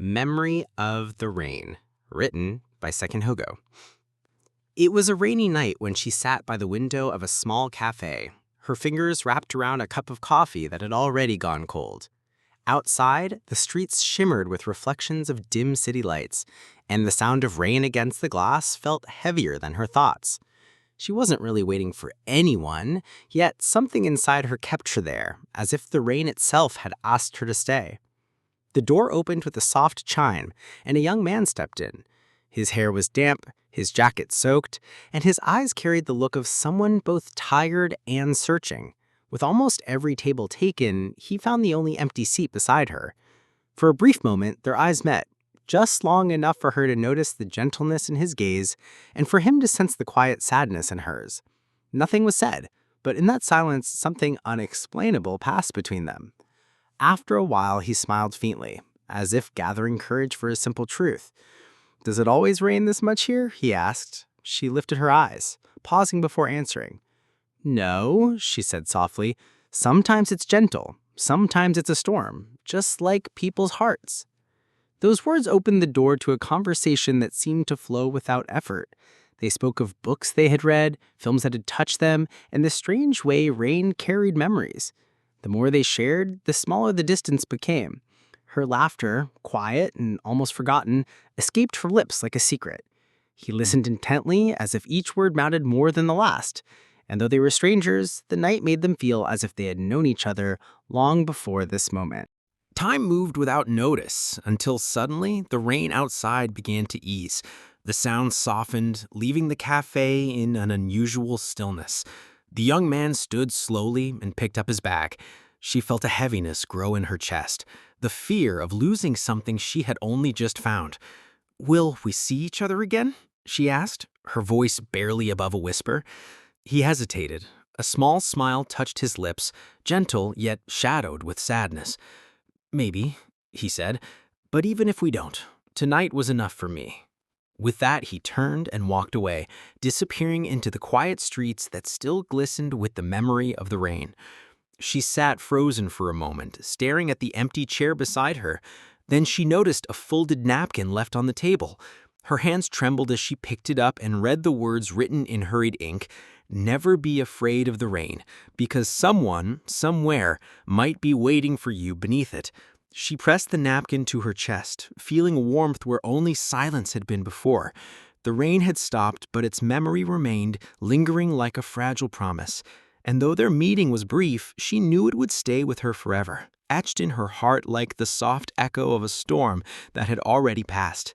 Memory of the Rain, written by Second Hogo. It was a rainy night when she sat by the window of a small cafe, her fingers wrapped around a cup of coffee that had already gone cold. Outside, the streets shimmered with reflections of dim city lights, and the sound of rain against the glass felt heavier than her thoughts. She wasn't really waiting for anyone, yet something inside her kept her there, as if the rain itself had asked her to stay. The door opened with a soft chime, and a young man stepped in. His hair was damp, his jacket soaked, and his eyes carried the look of someone both tired and searching. With almost every table taken, he found the only empty seat beside her. For a brief moment, their eyes met, just long enough for her to notice the gentleness in his gaze and for him to sense the quiet sadness in hers. Nothing was said, but in that silence, something unexplainable passed between them. After a while, he smiled faintly, as if gathering courage for a simple truth. "Does it always rain this much here?" he asked. She lifted her eyes, pausing before answering. "No," she said softly. "Sometimes it's gentle. Sometimes it's a storm, just like people's hearts." Those words opened the door to a conversation that seemed to flow without effort. They spoke of books they had read, films that had touched them, and the strange way rain carried memories. The more they shared, the smaller the distance became. Her laughter, quiet and almost forgotten, escaped her lips like a secret. He listened intently, as if each word mattered more than the last. And though they were strangers, the night made them feel as if they had known each other long before this moment. Time moved without notice, until suddenly the rain outside began to ease. The sounds softened, leaving the cafe in an unusual stillness. The young man stood slowly and picked up his bag. She felt a heaviness grow in her chest, the fear of losing something she had only just found. "Will we see each other again?" she asked, her voice barely above a whisper. He hesitated. A small smile touched his lips, gentle yet shadowed with sadness. "Maybe," he said, "but even if we don't, tonight was enough for me." With that, he turned and walked away, disappearing into the quiet streets that still glistened with the memory of the rain. She sat frozen for a moment, staring at the empty chair beside her. Then she noticed a folded napkin left on the table. Her hands trembled as she picked it up and read the words written in hurried ink. "Never be afraid of the rain, because someone, somewhere, might be waiting for you beneath it." She pressed the napkin to her chest, feeling warmth where only silence had been before. The rain had stopped, but its memory remained, lingering like a fragile promise. And though their meeting was brief, she knew it would stay with her forever, etched in her heart like the soft echo of a storm that had already passed.